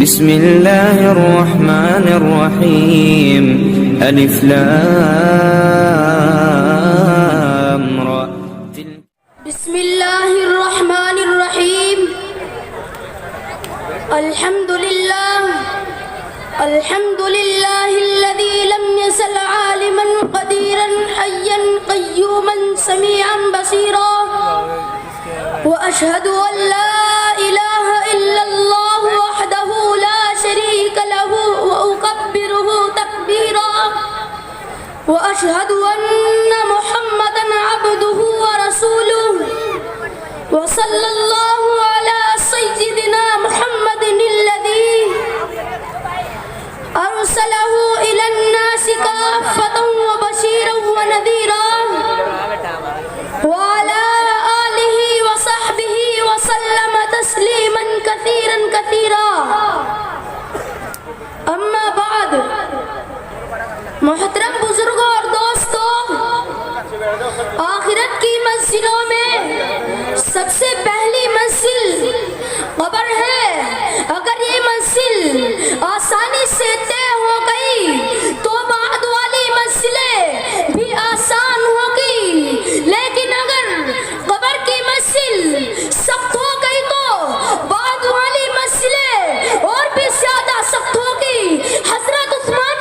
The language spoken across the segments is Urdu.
بسم الله الرحمن الرحيم ألف لام را. بسم الله الرحمن الرحيم. الحمد لله الذي لم يزل عالما قديرا حيا قيوما سميعا بصيرا، وأشهد أن لا إله إلا الله وحده لا شريك له وأكبره تكبيرا، وأشهد أن محمدا عبده ورسوله، وصلى الله على سيدنا محمد الذي أرسله إلى الناس كافة وبشيرا ونذيرا، وعلى آله وصحبه وسلم تسليما كثيرا كثيرا. أما بعد، محترم بزرگوں اور دوستوں، آخرت کی منزلوں میں سب سے پہلی منزل قبر ہے. اگر یہ منزل آسانی سے طے ہو گئی تو بعد والی منزلیں بھی آسان ہوگی، لیکن اگر قبر کی منزل سخت ہو گئی تو بعد والی منزلیں اور بھی زیادہ سخت ہوگی. حضرت عثمان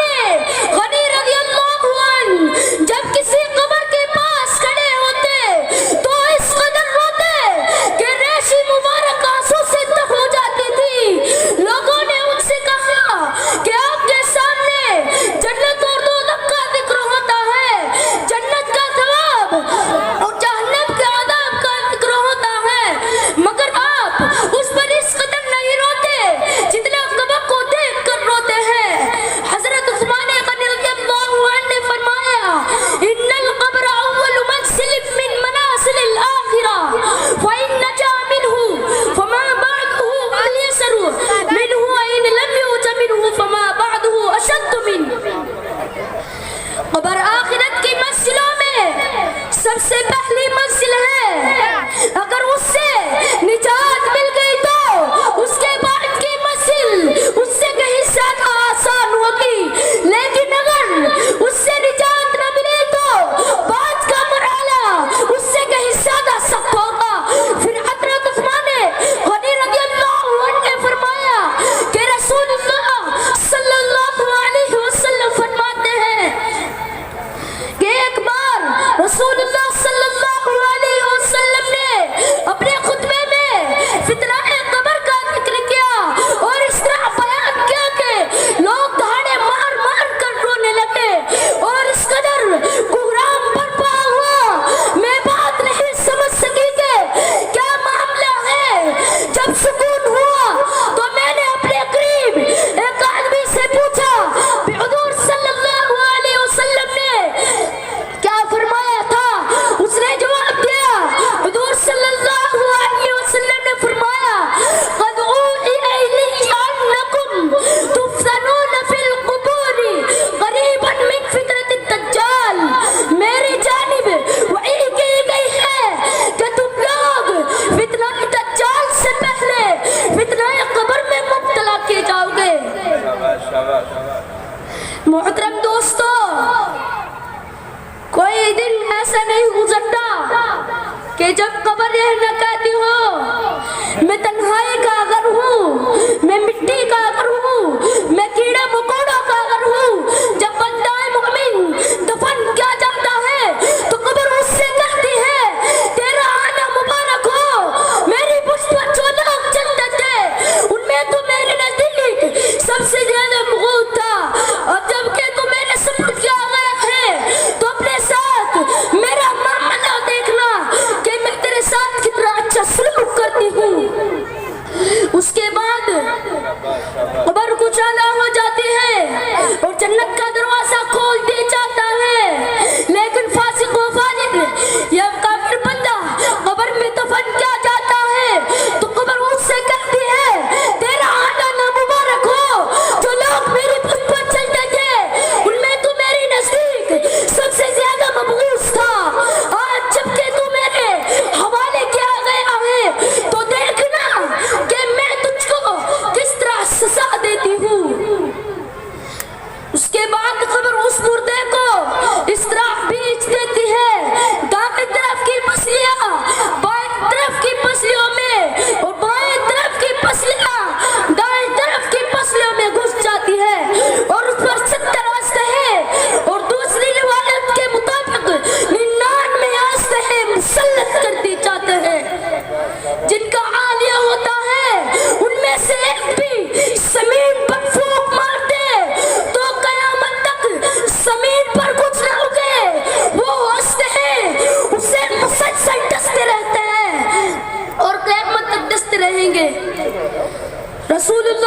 غنی رضی اللہ عنہ جب کسی قبر کے پاس کھڑے ہوتے تو اس قدر روتے کہ ریشی مبارک آنسو سے تک ہو جاتی تھی. لوگوں نے ان سے کہا کہ آپ کے سامنے جنت اور دوزخ کا ذکر ہوتا ہے، جنت کا ثواب اور جہنم کے عذاب کا ذکر ہوتا ہے، مگر آپ اس پر اس قدر نہیں روتے جتنا قبر کو دیکھ کر روتے ہیں. حضرت عثمان غنی رضی اللہ عنہ نے فرمایا، ان القبر اول منزل من منازل الاخرہ، فإن نجا منه فما بعده ايسر منه، وإن لم ينج منه فما بعده اشد منه. قبر آخرت کی منزلوں میں سب سے پہلی منزل ہے. اگر اس سے نجات مل گئی تو اس کے بعد کی منزل اس سے کہیں زیادہ آسان ہوگی، لیکن اگر اس سے نجات نہ ملے تو بعد کا مرحلہ اس سے کہیں زیادہ سخت ہوگا. پھر حضرت عثمان غنی رضی اللہ عنہ نے فرمایا کہ رسول اللہ صلی اللہ علیہ وسلم فرماتے ہیں کہ ایک بار رسول اللہ صلی اللہ علیہ وسلم نے اپنے خطبے میں فتنہ قبر کا ذکر کیا اور اس طرح بیان کیا کہ لوگ دھاڑے مار مار کر رونے لگے اور اس قدر کوہرام برپا ہوا. میں بات نہیں سمجھ سکی کہ کیا معاملہ ہے. جب سکون ہوا تو میں نے اپنے قریب ایک آدمی سے پوچھا کہ حضور صلی اللہ علیہ وسلم نے کیا فرمایا تھا. اس نے جواب دیا، حضور صلی اللہ علیہ وسلم نے فرمایا، قد اوحی الی انکم تفتنون فی القبور قریبا من فتنة الدجال. میری جانب وحی کی گئی ہے کہ تم لوگ فتنہ دجال سے پہلے فتنہ قبر میں مبتلا کیے جاؤ گے. محترم دوستو، کوئی دن ایسا نہیں گزرتا کہ جب قبر یہ نہ کہتی ہو میں تنہائی کا اگر ہوں، میں مٹی کا اگر ہوں، میں کیڑے مکوڑوں کا اگر ہوں. جب بندہ مومن دفن کیا جاتا ہے تو قبر اس سے کہتی ہے تیرا آنا مبارک ہو. میری پشت پر جو لوگ چلتے تھے ان میں تو میرے نزدیک سب سے زیادہ مغول تھا، اور جب کہ تو میرے سپرد کیا گیا ہے تو اپنے ساتھ میرا معاملہ دیکھنا کہ میں تیرے ساتھ کتنا اچھا سلوک کرتی ہوں. اس کے بعد قبر کچالا ہو جاتی ہے اور جنت کا دروازہ کھول دیا جاتا ہے، لیکن فاسق و فاجر یا کافر بندہ قبر میں دفن کیا جاتا ہے تو قبر اس سے کہتی ہے تیرا آنا نامبارک ہو. جو لوگ میری پشت پر چلتے تھے ان میں تو میری نزدیک سب سے زیادہ مبغوض تھا. آج جب کہ تو میرے حوالے کیا گیا ہے تو دیکھنا کہ میں تجھ کو کس طرح سزا